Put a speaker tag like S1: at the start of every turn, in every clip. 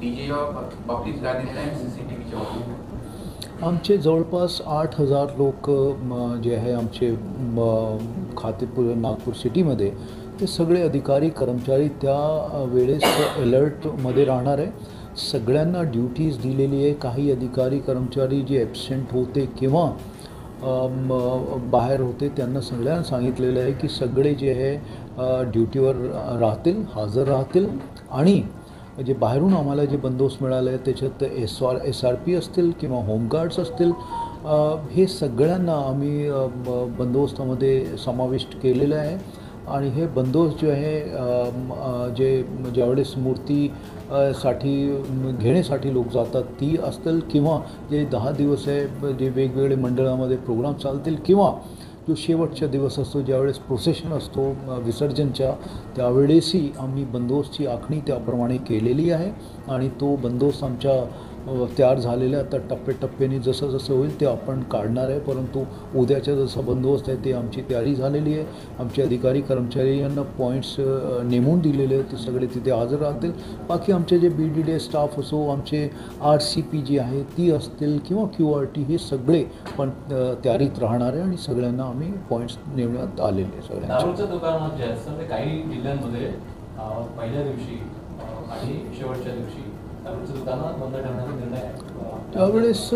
S1: डीजेच्या बाबतीत काय निर्णय सीसीटीव्हीच्या बाबतीत?
S2: आमचे जवळपास 8,000 लोक जे आहे आमचे खातेपूर नागपूर सिटीमध्ये, ते सगळे अधिकारी कर्मचारी त्या वेळेस अलर्टमध्ये राहणार आहे. सगळ्यांना ड्युटीज दिलेली आहे. काही अधिकारी कर्मचारी जे ॲबसेंट होते किंवा बाहेर होते त्यांना सगळ्यांना सांगितलेलं आहे की सगळे जे आहे ड्युटीवर राहतील, हजर राहतील. आणि जे बाहेरून आम्हाला जे बंदोबस्त मिळालं आहे त्याच्यात SRP असतील किंवा होमगार्ड्स असतील, हे सगळ्यांना आम्ही बंदोबस्तामध्ये समाविष्ट केलेलं आहे. आणि हे बंदोबस्त जे आहे जे ज्यावेळेस मूर्ती साठी घेण्यासाठी लोक जातात ती असतील, किंवा जे 10 दिवस आहे जे वेगवेगळे मंडळामध्ये प्रोग्राम चालतील, किंवा जो शेवटचा दिवस असतो ज्यावेळेस प्रोसेशन असतो विसर्जनच्या, त्यावेळेसही आम्ही बंदोबस्तची आखणी त्याप्रमाणे केलेली आहे. आणि तो बंदोबस्त आमच्या तयार झालेला आहे. आता टप्प्याटप्प्याने जसं जसं होईल ते आपण काढणार आहे. परंतु उद्याचा जसा बंदोबस्त आहे ते आमची तयारी झालेली आहे. आमचे अधिकारी कर्मचारी यांना पॉईंट्स नेमून दिलेले आहेत, ते सगळे तिथे हजर राहतील. बाकी आमचे जे BDD स्टाफ असो, आमचे RCP जी आहे ती असतील, किंवा QRT, हे सगळे पण तयारीत राहणार आहे. आणि सगळ्यांना आम्ही पॉईंट्स नेमण्यात आलेले आहे सगळ्यांचे.
S3: दारूच्या दुकानात जे असतं ते काही जिल्ह्यांमध्ये पहिल्या दिवशी आणि शेवटच्या दिवशी दारूच्या दुकानात बंद ठेवण्याचा निर्णय आहे.
S2: त्यावेळेस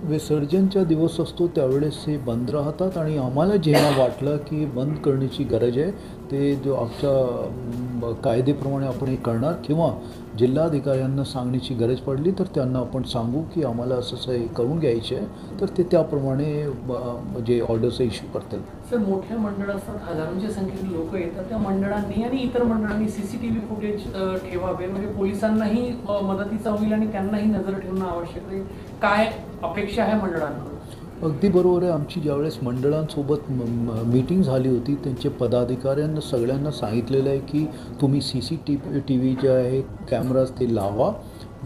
S2: विसर्जनचा दिवस असतो त्यावेळेस हे बंद राहतात. आणि आम्हाला जेव्हा वाटलं की बंद करण्याची गरज आहे, ते जो आमच्या कायदेप्रमाणे आपण हे करणार, किंवा जिल्हाधिकाऱ्यांना सांगण्याची गरज पडली तर त्यांना आपण सांगू की आम्हाला असं असं हे करून घ्यायचे आहे, तर ते त्याप्रमाणे जे ऑर्डर्स इश्यू करतील.
S4: सर, मोठ्या मंडळ असतात, हजारोंच्या संख्येने लोक येतात, त्या मंडळांनी आणि इतर मंडळांनी CCTV फुटेज ठेवावे, म्हणजे पोलिसांनाही मदतीचा होईल आणि त्यांनाही नजर ठेवणं आवश्यक आहे. काय अपेक्षा आहे मंडळांकडून?
S2: अगदी बरोबर आहे. आमची ज्यावेळेस मंडळांसोबत मीटिंग झाली होती, त्यांचे पदाधिकाऱ्यांना सगळ्यांना सांगितलेलं आहे की तुम्ही CCTV जे आहे कॅमेराज ते लावा,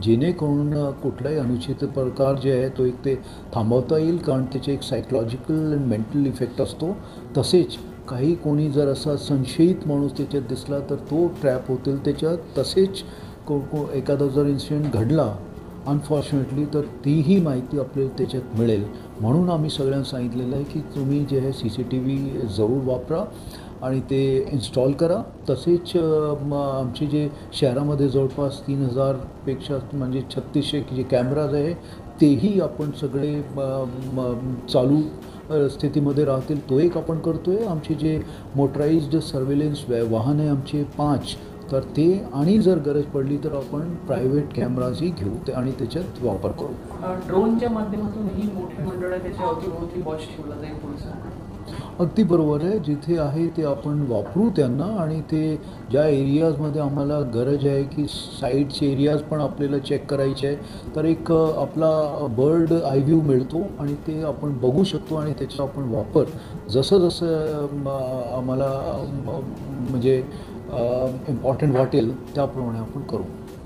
S2: जेणेकरून कुठलाही अनुचित प्रकार जे आहे तो एक ते थांबवता येईल. कारण त्याचे एक सायकोलॉजिकल अँड मेंटल इफेक्ट असतो. तसेच काही कोणी जर असा संशयित माणूस त्याच्यात दिसला तर तो ट्रॅप होतील त्याच्यात. तसेच एखादा जर इन्सिडेंट घडला अनफॉर्च्युनेटली तर तीही माहिती आपल्याला त्याच्यात मिळेल. म्हणून आम्ही सगळ्यांना सांगितलेलं आहे की तुम्ही जे आहे CCTV जरूर वापरा आणि ते इन्स्टॉल करा. तसेच आमचे जे शहरामध्ये जवळपास 3,000पेक्षा म्हणजे 3600 जे कॅमेराज आहे तेही आपण सगळे चालू स्थितीमध्ये राहतील, तो एक आपण करतो आहे. आमचे जे मोटराइज्ड सर्वेलन्स वाहन आहे आमचे 5, तर ते, आणि जर गरज पडली तर आपण प्रायव्हेट कॅमेराजही घेऊ ते आणि त्याच्यात वापर करू.
S4: ड्रोनच्या माध्यमातून ही मोठी मंडळं त्याच्या अवतीभोवती वॉच ठेवला जाईल पोलिसांकडून.
S2: अगदी बरोबर आहे. जिथे आहे ते आपण वापरू त्यांना. आणि ते ज्या एरियाजमध्ये आम्हाला गरज आहे की साईडचे एरियाज पण आपल्याला चेक करायचे आहे, तर एक आपला बर्ड आय व्ह्यू मिळतो आणि ते आपण बघू शकतो आणि त्याचा आपण वापर जसं जसं आम्हाला म्हणजे इम्पॉर्टंट वाटेल त्याप्रमाणे आपण करू.